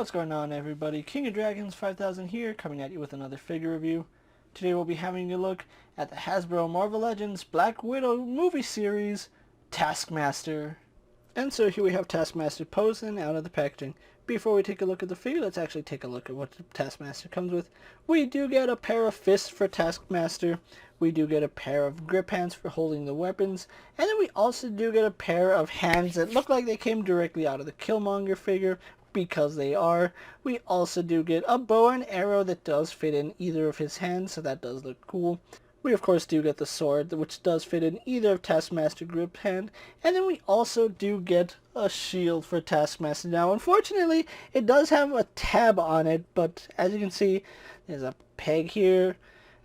What's going on, everybody? King of Dragons 5000 here, coming at you with another figure review. Today we'll be having a look at the Hasbro Marvel Legends Black Widow movie series, Taskmaster. And so here we have Taskmaster posing out of the packaging. Before we take a look at the figure, let's actually take a look at what the Taskmaster comes with. We do get a pair of fists for Taskmaster. We do get a pair of grip hands for holding the weapons. And then we also do get a pair of hands that look like they came directly out of the Killmonger figure, because they are. We also do get a bow and arrow that does fit in either of his hands, so that does look cool. We of course do get the sword, which does fit in either of Taskmaster grip hand, and then we also do get a shield for Taskmaster. Now unfortunately it does have a tab on it, but as you can see there's a peg here,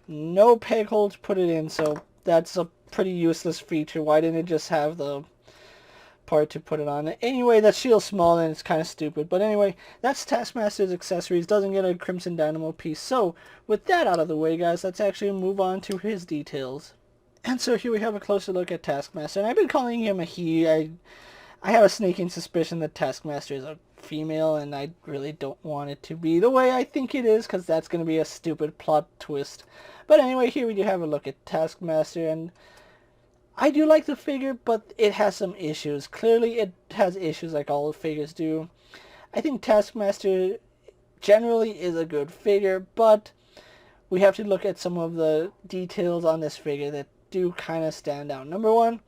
no peg hole to put it in, so that's a pretty useless feature. Why didn't it just have the part to put it on? Anyway, that shield's small and it's kind of stupid, but anyway, that's Taskmaster's accessories. Doesn't get a Crimson Dynamo piece. So with that out of the way, guys, let's actually move on to his details. And so here we have a closer look at Taskmaster, and I've been calling him a he. I have a sneaking suspicion that Taskmaster is a female, and I really don't want it to be the way I think it is, because that's going to be a stupid plot twist. But anyway, here we do have a look at Taskmaster, and I do like the figure, but it has some issues. Clearly it has issues like all the figures do. I think Taskmaster generally is a good figure, but we have to look at some of the details on this figure that do kind of stand out. Number one,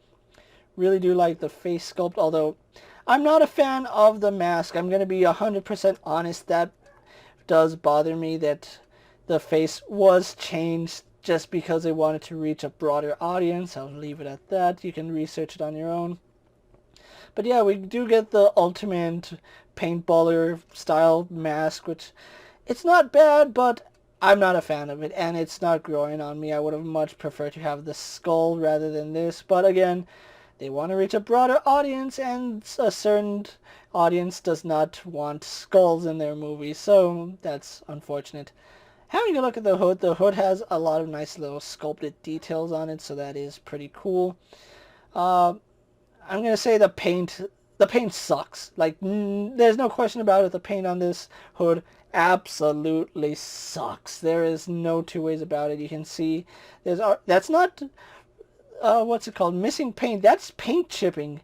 really do like the face sculpt, although I'm not a fan of the mask. I'm going to be 100% honest, that does bother me that the face was changed just because they wanted to reach a broader audience. I'll leave it at that. You can research it on your own. But yeah, we do get the ultimate paintballer style mask, which it's not bad, but I'm not a fan of it, and it's not growing on me. I would have much preferred to have the skull rather than this, but again, they want to reach a broader audience, and a certain audience does not want skulls in their movies, so that's unfortunate. Having a look at the hood has a lot of nice little sculpted details on it, so that is pretty cool. I'm going to say the paint sucks. Like, there's no question about it. The paint on this hood absolutely sucks. There is no two ways about it. You can see that's not, what's it called, missing paint. That's paint chipping.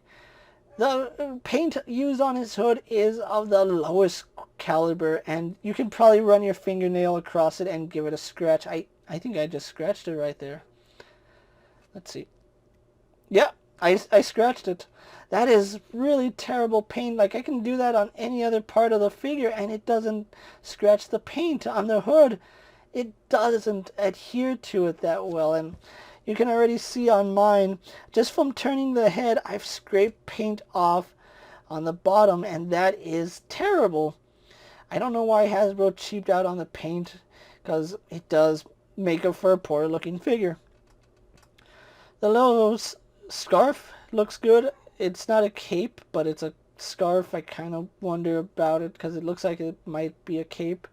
The paint used on his hood is of the lowest caliber, and you can probably run your fingernail across it and give it a scratch. I think I just scratched it right there. Let's see. Yeah, I scratched it. That is really terrible paint. Like, I can do that on any other part of the figure and it doesn't scratch the paint on the hood. It doesn't adhere to it that well, and you can already see on mine, just from turning the head, I've scraped paint off on the bottom, and that is terrible. I don't know why Hasbro cheaped out on the paint, because it does make up for a poor looking figure. The little scarf looks good. It's not a cape, but it's a scarf. I kind of wonder about it, because it looks like it might be a cape.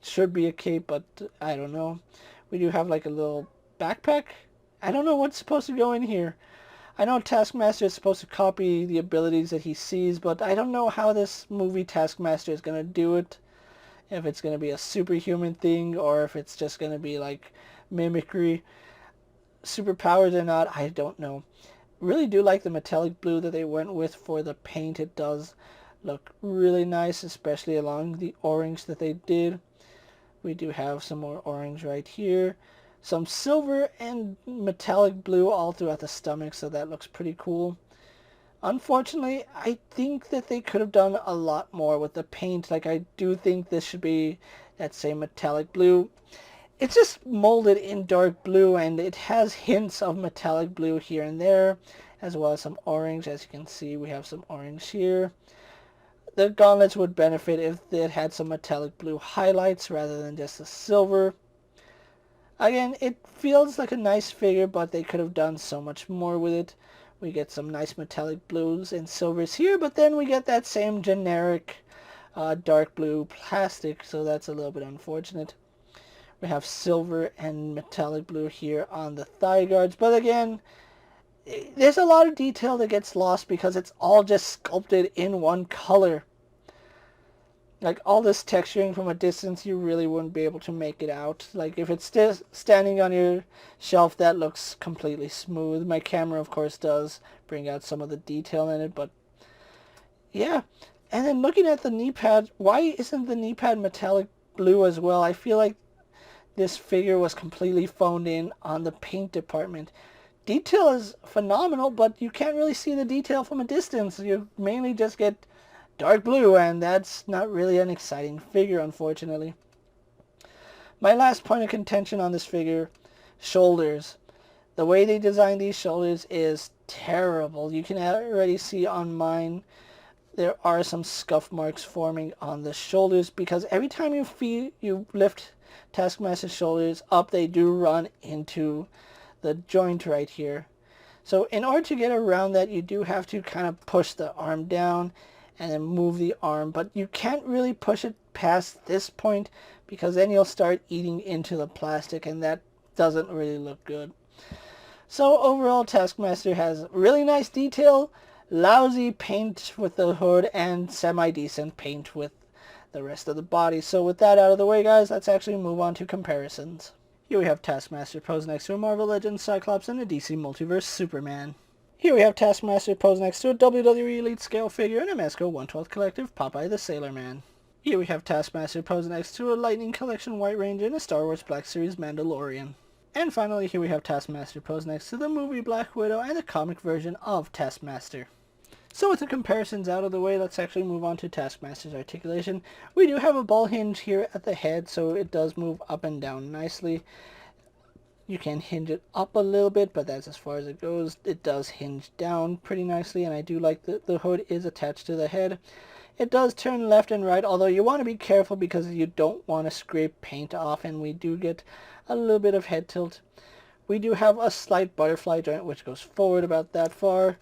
It should be a cape, but I don't know. We do have like a little backpack. I don't know what's supposed to go in here. I know Taskmaster is supposed to copy the abilities that he sees, but I don't know how this movie Taskmaster is going to do it. If it's going to be a superhuman thing, or if it's just going to be like mimicry. Superpowers or not, I don't know. Really do like the metallic blue that they went with for the paint. It does look really nice, especially along the orange that they did. We do have some more orange right here. Some silver and metallic blue all throughout the stomach, so that looks pretty cool. Unfortunately, I think that they could have done a lot more with the paint. Like, I do think this should be that same metallic blue. It's just molded in dark blue, and it has hints of metallic blue here and there, as well as some orange. As you can see, we have some orange here. The gauntlets would benefit if it had some metallic blue highlights rather than just a silver. Again, it feels like a nice figure, but they could have done so much more with it. We get some nice metallic blues and silvers here, but then we get that same generic dark blue plastic, so that's a little bit unfortunate. We have silver and metallic blue here on the thigh guards, but again, there's a lot of detail that gets lost because it's all just sculpted in one color. Like, all this texturing from a distance, you really wouldn't be able to make it out. Like, if it's still standing on your shelf, that looks completely smooth. My camera, of course, does bring out some of the detail in it, but yeah. And then looking at the knee pad, why isn't the knee pad metallic blue as well? I feel like this figure was completely phoned in on the paint department. Detail is phenomenal, but you can't really see the detail from a distance. You mainly just get dark blue, and that's not really an exciting figure, unfortunately. My last point of contention on this figure, shoulders. The way they designed these shoulders is terrible. You can already see on mine there are some scuff marks forming on the shoulders because every time you lift Taskmaster's shoulders up, they do run into the joint right here. So in order to get around that, you do have to kind of push the arm down and then move the arm, but you can't really push it past this point because then you'll start eating into the plastic, and that doesn't really look good. So overall, Taskmaster has really nice detail, lousy paint with the hood, and semi-decent paint with the rest of the body. So with that out of the way, guys, let's actually move on to comparisons. Here we have Taskmaster posed next to a Marvel Legends Cyclops and a DC Multiverse Superman. Here we have Taskmaster posed next to a WWE Elite Scale figure and a Mezco 1/12 Collective Popeye the Sailor Man. Here we have Taskmaster posed next to a Lightning Collection White Ranger and a Star Wars Black Series Mandalorian. And finally, here we have Taskmaster posed next to the movie Black Widow and the comic version of Taskmaster. So with the comparisons out of the way, let's actually move on to Taskmaster's articulation. We do have a ball hinge here at the head, so it does move up and down nicely. You can hinge it up a little bit, but that's as far as it goes. It does hinge down pretty nicely, and I do like that the hood is attached to the head. It does turn left and right, although you want to be careful because you don't want to scrape paint off, and we do get a little bit of head tilt. We do have a slight butterfly joint, which goes forward about that far.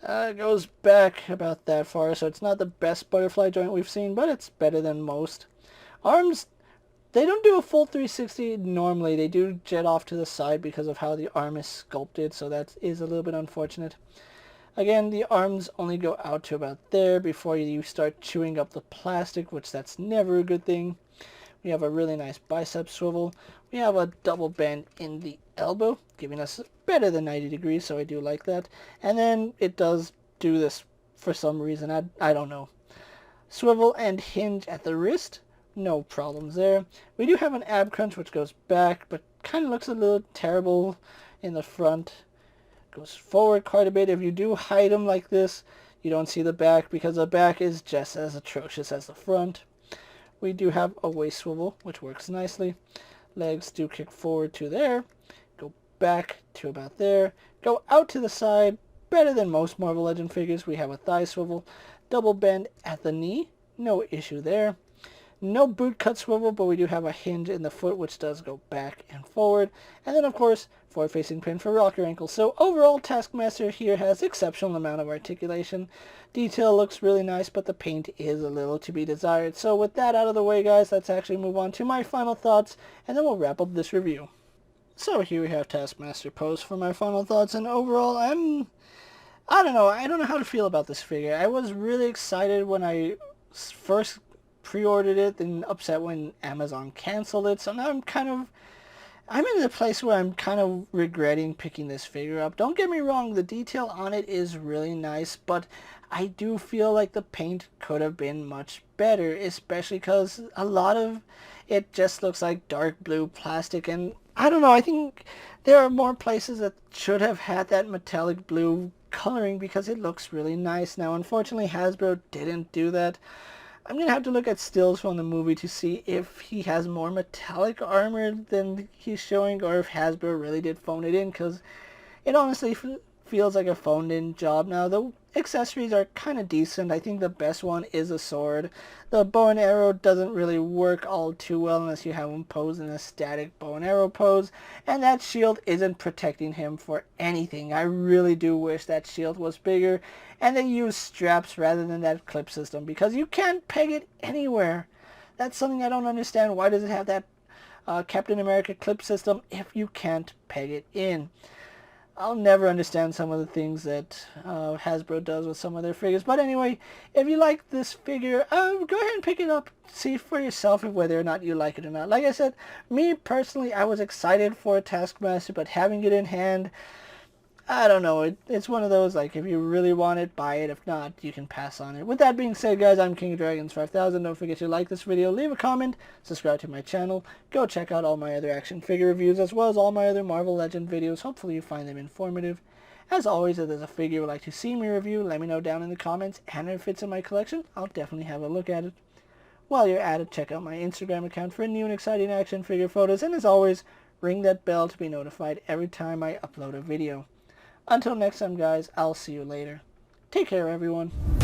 Goes back about that far, so it's not the best butterfly joint we've seen, but it's better than most. Arms, they don't do a full 360 normally. They do jet off to the side because of how the arm is sculpted, so that is a little bit unfortunate. Again, the arms only go out to about there before you start chewing up the plastic, which that's never a good thing. We have a really nice bicep swivel. We have a double bend in the elbow, giving us better than 90 degrees, so I do like that. And then it does do this for some reason. I don't know. Swivel and hinge at the wrist. No problems there. We do have an ab crunch, which goes back, but kind of looks a little terrible in the front. Goes forward quite a bit. If you do hide them like this, you don't see the back because the back is just as atrocious as the front. We do have a waist swivel, which works nicely. Legs do kick forward to there, go back to about there, go out to the side. Better than most Marvel Legend figures. We have a thigh swivel, double bend at the knee, no issue there. No boot cut swivel, but we do have a hinge in the foot, which does go back and forward. And then, of course, forward-facing pin for rocker ankles. So overall, Taskmaster here has exceptional amount of articulation. Detail looks really nice, but the paint is a little to be desired. So with that out of the way, guys, let's actually move on to my final thoughts, and then we'll wrap up this review. So here we have Taskmaster posed for my final thoughts, and overall, I don't know how to feel about this figure. I was really excited when I first pre-ordered it, then upset when Amazon canceled it. So now I'm in a place where I'm kind of regretting picking this figure up. Don't get me wrong, the detail on it is really nice, but I do feel like the paint could have been much better, especially because a lot of it just looks like dark blue plastic, and I don't know, I think there are more places that should have had that metallic blue coloring because it looks really nice. Now, unfortunately, Hasbro didn't do that. I'm going to have to look at stills from the movie to see if he has more metallic armor than he's showing, or if Hasbro really did phone it in, because it honestly feels like a phoned in job. Now, the accessories are kind of decent. I think the best one is a sword. The bow and arrow doesn't really work all too well unless you have him posed in a static bow and arrow pose, and that shield isn't protecting him for anything. I really do wish that shield was bigger and they use straps rather than that clip system, because you can't peg it anywhere. That's something I don't understand. Why does it have that Captain America clip system if you can't peg it in? I'll never understand some of the things that Hasbro does with some of their figures. But anyway, if you like this figure, go ahead and pick it up. See for yourself whether or not you like it or not. Like I said, me personally, I was excited for a Taskmaster, but having it in hand, I don't know. It's one of those, like, if you really want it, buy it. If not, you can pass on it. With that being said, guys, I'm KingofDragons 5000. Don't forget to like this video, leave a comment, subscribe to my channel. Go check out all my other action figure reviews, as well as all my other Marvel Legend videos. Hopefully you find them informative. As always, if there's a figure you would like to see me review, let me know down in the comments. And if it's in my collection, I'll definitely have a look at it. While you're at it, check out my Instagram account for new and exciting action figure photos. And as always, ring that bell to be notified every time I upload a video. Until next time, guys, I'll see you later. Take care, everyone.